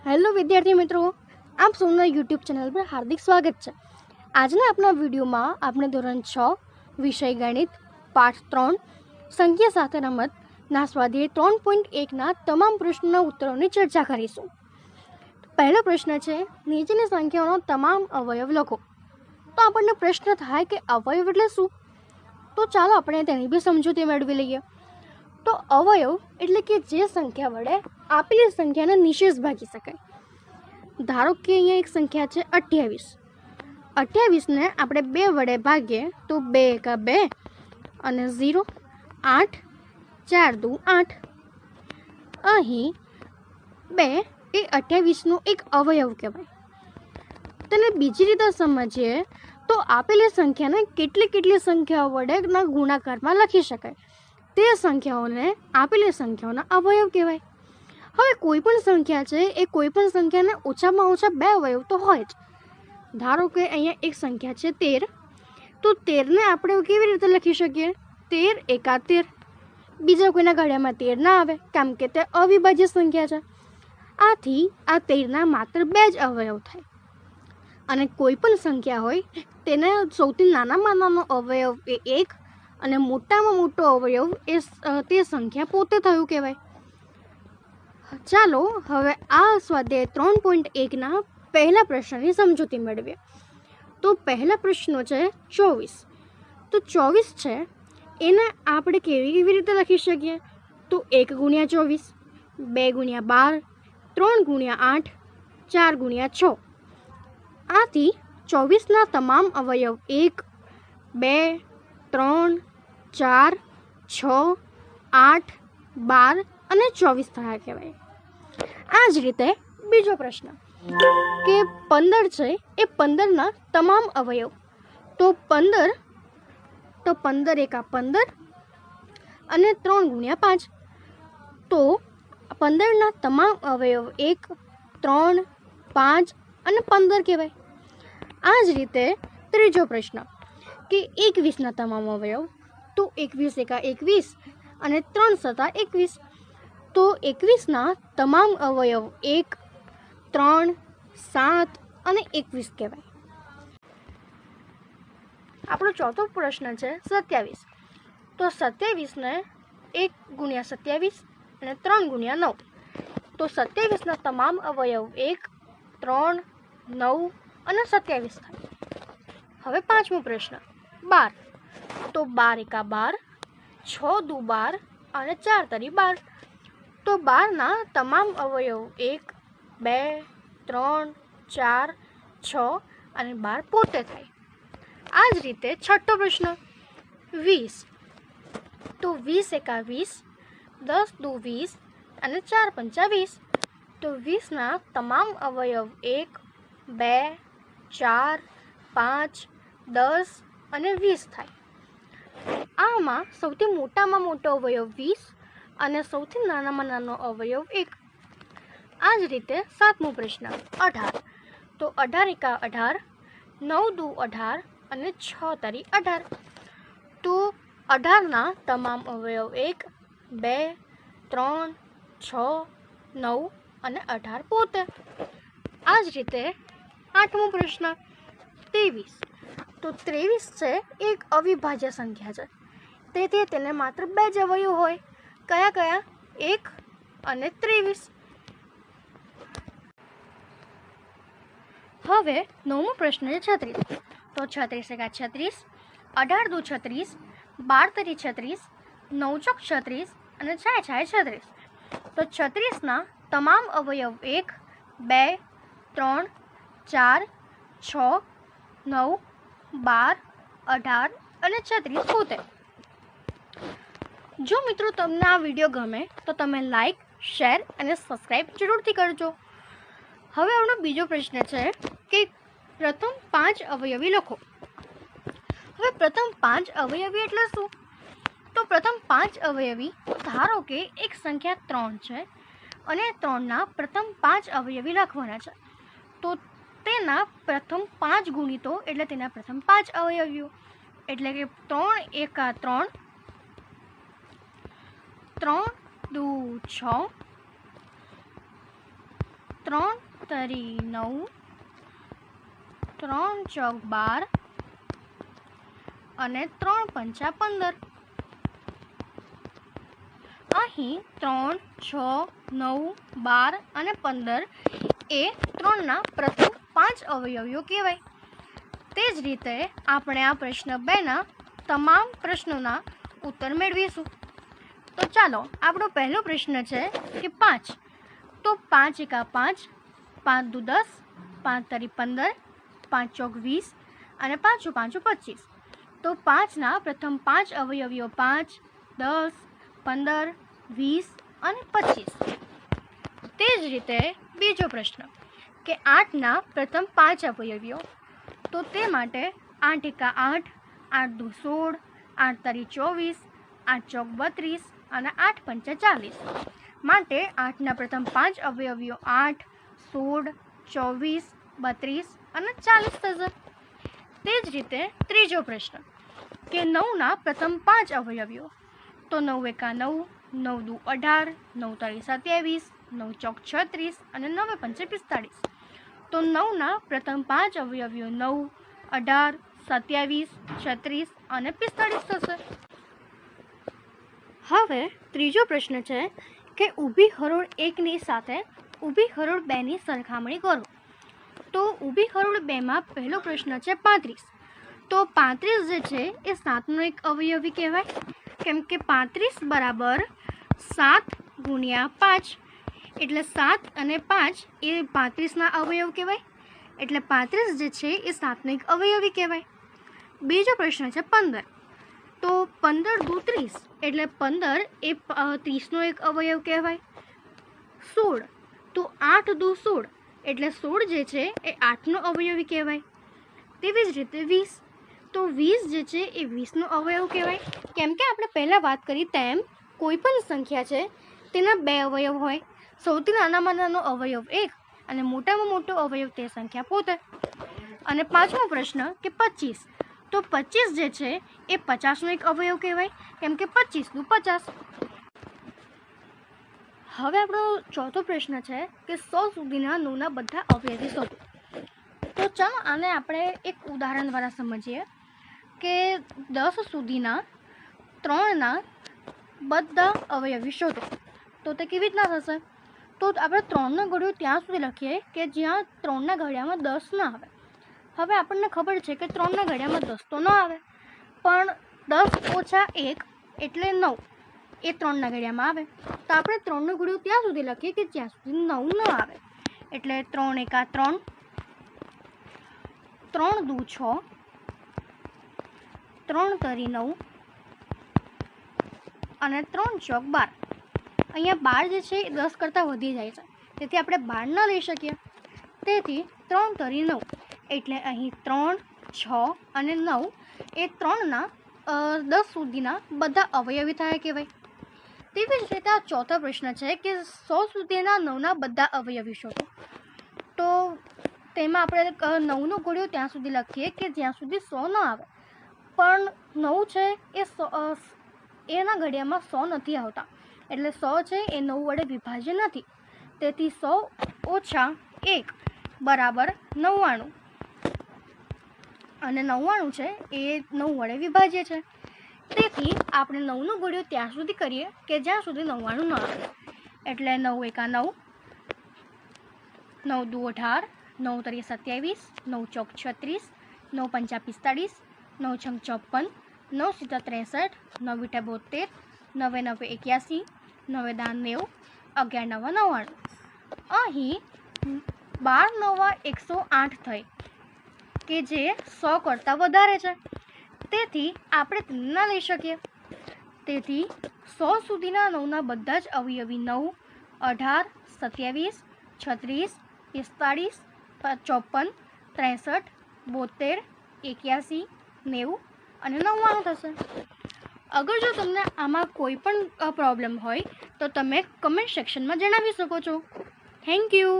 Hello વિદ્યાર્થી મિત્રો, આપ સૌના યુટ્યુબ ચેનલ પર હાર્દિક સ્વાગત છે। આજના આપણા વિડીયોમાં આપણે ધોરણ 6 વિષય ગણિત પાઠ 3 સંખ્યા સાથે રમતના સ્વાધ્યાય 3.1ના તમામ પ્રશ્નોના ઉત્તરોની ચર્ચા કરીશું। પહેલો પ્રશ્ન છે, નીચેની સંખ્યાઓનો તમામ અવયવ લખો। તો આપણને પ્રશ્ન થાય કે અવયવ એટલે શું? તો ચાલો આપણે તેની બી સમજૂતી મેળવી લઈએ। તો અવયવ એટલે કે જે સંખ્યા વડે આપેલી સંખ્યાને નિશેષ ભાગી શકાય। ધારો કે અહીંયા એક સંખ્યા છે 28। 28ને આપણે 2 વડે ભાગીએ તો 2 એકા 2 અને 0 8 4 દુ 8। અહીં 2 એ 28નો એક અવયવ કહેવાય। તેને બીજી રીતે સમજીએ તો આપેલી સંખ્યાને કેટલી સંખ્યાઓ વડે ગુણાકારમાં લખી શકાય તે સંખ્યાઓને આપેલી સંખ્યાઓના અવયવ કહેવાય। હવે કોઈ પણ સંખ્યા છે એ કોઈ પણ સંખ્યાને ઓછામાં ઓછા 2 અવયવ તો હોય જ। ધારો કે અહીંયા એક સંખ્યા છે 13, તો 13ને આપણે કેવી રીતે લખી શકીએ? 13 એકા 13। બીજા કોઈના ઘડિયામાં 13 ના આવે કેમ કે તે અવિભાજ્ય સંખ્યા છે। આથી આ 13ના માત્ર 2 જ અવયવ થાય। અને કોઈ પણ સંખ્યા હોય તેને સૌથી નાનામાં નાનો અવયવ એ 1 અને મોટામાં મોટો અવયવ એ તે સંખ્યા પોતે થયું કહેવાય। ચાલો હવે આ સ્વાધ્યાય 3.1ના પહેલા પ્રશ્નની સમજૂતી મેળવીએ। તો પહેલા પ્રશ્નો છે 24। તો 24 છે એને આપણે કેવી રીતે લખી શકીએ? તો 1 ગુણ્યા 24, 2 ગુણ્યા 12, 3 ગુણ્યા 8, 4 ગુણ્યા 6। આથી 24ના તમામ અવયવ 1, 2, 3, 4, 6, 8, 12 અને 24 થયા કહેવાય। આ જ રીતે બીજો પ્રશ્ન કે 15 છે એ 15ના તમામ અવયવ। તો 15 એકા 15 અને 3 ગુણ્યા 5। તો 15ના તમામ અવયવ 1, 3, 5 અને 15 કહેવાય। આ જ રીતે ત્રીજો પ્રશ્ન કે 21ના તમામ અવયવ। તો 21 એકા 21 અને 3 સતા 21। તો 21ના તમામ અવયવ 1, 3, 7 અને 21 કહેવાય। આપણો ચોથો પ્રશ્ન છે 27। તો 27ને 1 ગુણ્યા 27 અને 3 ગુણ્યા 9। તો 27ના તમામ અવયવ 1, 3, 9 અને 27 થાય। હવે પાંચમો પ્રશ્ન 12। તો 12 એકા 12, 6 દુ 12 અને 4 તરી 12। તો 12ના તમામ અવયવ 1, 2, 3, 4, 6 અને 12 પોતે થાય। આ જ રીતે છઠ્ઠો પ્રશ્ન 20। તો 20 એકા 20, 10 દુ 20 અને 4 પંચા 20। તો 20ના તમામ અવયવ 1, 2, 4, 5, 10 અને 20 થાય। આમાં સૌથી મોટામાં મોટો અવયવ 20 અને સૌથી નાનામાં નાનો અવયવ 1। આ જ રીતે સાતમો પ્રશ્ન 18। તો 18 એકા 18, 9 દુ 18 અને 6 તરી 18। તો 18ના તમામ અવયવ 1, 2, 3, 6, 9 અને 18 પોતે। આ જ રીતે આઠમો પ્રશ્ન 23। તો 23 છે એક અવિભાજ્ય સંખ્યા છે, તેથી તેને માત્ર 2 જ અવયવ હોય। કયા કયા? 1 અને 23। હવે નવમો પ્રશ્ન છે 36। તો 36 એકા 36, 18 દુ 36, 12 તરી 36, 9 ચોક 36 અને 6 છાય 36। તો 36ના તમામ અવયવ 1, 2, 3, 4, 6, 9, 12, 18 અને 36 પોતે। જો મિત્રો તમને આ વિડીયો ગમે તો તમે લાઈક, શેર અને સબસ્ક્રાઈબ જરૂરથી કરજો। હવે આપણો બીજો પ્રશ્ન છે કે પ્રથમ 5 અવયવી લખો। હવે પ્રથમ 5 અવયવી એટલે શું? તો પ્રથમ 5 અવયવી, ધારો કે એક સંખ્યા 3 છે અને 3ના પ્રથમ 5 અવયવી લખવાના છે। તો તેના પ્રથમ 5 ગુણિતો એટલે તેના પ્રથમ 5 અવયવીઓ, એટલે કે 3 એકા 3, 3 દુ 6, 3 તરી 9, 3 ચોક 12 અને 3 પંચા 15. અહીં 3, 6, 9, 12 અને 15 એ 3ના પ્રથમ 5 અવયવીઓ કહેવાય. તે જ રીતે આપણે આ પ્રશ્ન 2ના તમામ પ્રશ્નોના ઉત્તર મેળવીશું. તો ચાલો, આપણો પહેલો પ્રશ્ન છે કે 5. તો 5 એકા 5, 5 દુ 10, 5 તરી 15, 5 ચોક 20 અને 5 પાંચું 25. તો 5ના પ્રથમ 5 અવયવીઓ 5, 10, 15, 20 અને 25. તે જ રીતે બીજો પ્રશ્ન કે 8ના પ્રથમ 5 અવયવીઓ. તો તે માટે 8 એકા 8, 8 દુ 16, 8 તરી 24, 8 ચોક 32 અને 8 પંચા 40. માટે 8ના પ્રથમ 5 અવયવીઓ 8, 16, 24, 32 અને 40 થશે. તે જ રીતે ત્રીજો પ્રશ્ન કે 9ના પ્રથમ 5 અવયવીઓ. તો 9 એકા 9, 9 દુ 18, 9 તરી 27, 9 ચોક 36 અને 9 પંચે 45. તો 9ના પ્રથમ 5 અવયવીઓ 9, 18, 27, 36 અને 45 થશે. હવે ત્રીજો પ્રશ્ન છે કે ઊભી હરોળ 1ની સાથે ઊભી હરોળ 2ની સરખામણી કરો. તો ઊભી હરોળ 2માં પહેલો પ્રશ્ન છે 35. તો 35 જે છે એ 7નો એક અવયવી કહેવાય, કેમ કે 35 બરાબર 7 ગુણ્યા 5, એટલે 7 અને 5 એ 35ના અવયવ કહેવાય, એટલે 35 જે છે એ 7નો એક અવયવી કહેવાય. બીજો પ્રશ્ન છે 15. તો 15 દુ 30, એટલે 15 એ 30નો એક અવયવ કહેવાય. 16. તો 8 દુ 16, એટલે 16 જે છે એ 8નો અવયવી કહેવાય. તેવી જ રીતે 20. તો 20 જે છે એ 20નો અવયવ કહેવાય, કેમ કે આપણે પહેલાં વાત કરી તેમ કોઈ પણ સંખ્યા છે તેના 2 અવયવ હોય. સૌથી નાનામાં નાનો અવયવ 1 અને મોટામાં મોટો અવયવ તે સંખ્યા પોતે. અને પાંચમો પ્રશ્ન કે 25. તો 25 જે છે એ 50નો એક અવયવ કહેવાય, કેમ કે 25 દુ 50. હવે આપણો ચોથો પ્રશ્ન છે કે 100 સુધીના 9ના બધા અવયવી શોધો. તો ચાલો આને આપણે એક ઉદાહરણ દ્વારા સમજીએ કે 10 સુધીના 3ના બધા અવયવી શોધો. તો તે કેવી રીતના થશે? તો આપણે 3નો ઘડિયો ત્યાં સુધી લખીએ કે જ્યાં 3ના ઘડિયામાં 10 ના આવે. હવે આપણને ખબર છે કે 3ના ઘડિયામાં 10 તો ન આવે, પણ 10 ઓછા 1 એટલે 9 એ 3ના ઘડિયામાં આવે. તો આપણે 3નો ઘડિયો ત્યાં સુધી લખીએ કે જ્યાં સુધી 9 ન આવે. એટલે 3 એકા 3, 3 દુ 6, 3 તરી 9 અને 3 ચોક 12. અહીંયા 12 જે છે એ 10 કરતાં વધી જાય છે, તેથી આપણે 12 ન લઈ શકીએ. તેથી 3 તરી 9, એટલે અહીં 3, 6 અને 9 એ 3ના 10 સુધીના બધા અવયવી થયા કહેવાય. તેવી જ રીતે આ ચોથો પ્રશ્ન છે કે 100 સુધીના 9ના બધા અવયવી શોધો. તો તેમાં આપણે 9નો ઘડિયો ત્યાં સુધી લખીએ કે જ્યાં સુધી 100 ન આવે, પણ 9 છે એ એના ઘડિયામાં 100 નથી આવતા, એટલે 100 છે એ 9 વડે વિભાજ્ય નથી. તેથી 100 ઓછા 1 બરાબર 99, અને 99 છે એ 9 વડે વિભાજ્ય છે. તેથી આપણે 9નો ઘડિયો ત્યાં સુધી કરીએ કે જ્યાં સુધી 99 ન આવે. એટલે 9 એકા 9, 9 દુ 18, 9 તરી 27, 9 ચોક 36, 9 પંચા 45, 9 છંગ 54, 9 સીતા 63, 9 વીટા 72, 9 9 81, 9 દા 90, 11 9 99. અહીં 12 9 108 થઈ કે જે 100 કરતાં વધારે છે, તેથી આપણે તેને ના લઈ શકીએ. તેથી 100 સુધીના 9ના બધા જ અવયવી 9, 18, 27, 36, 45, 54, 63, 72, 81, 90 અને 99 થશે. અગર જો તમને આમાં કોઈ પણ પ્રોબ્લેમ હોય તો તમે કમેન્ટ સેક્શનમાં જણાવી શકો છો. Thank you.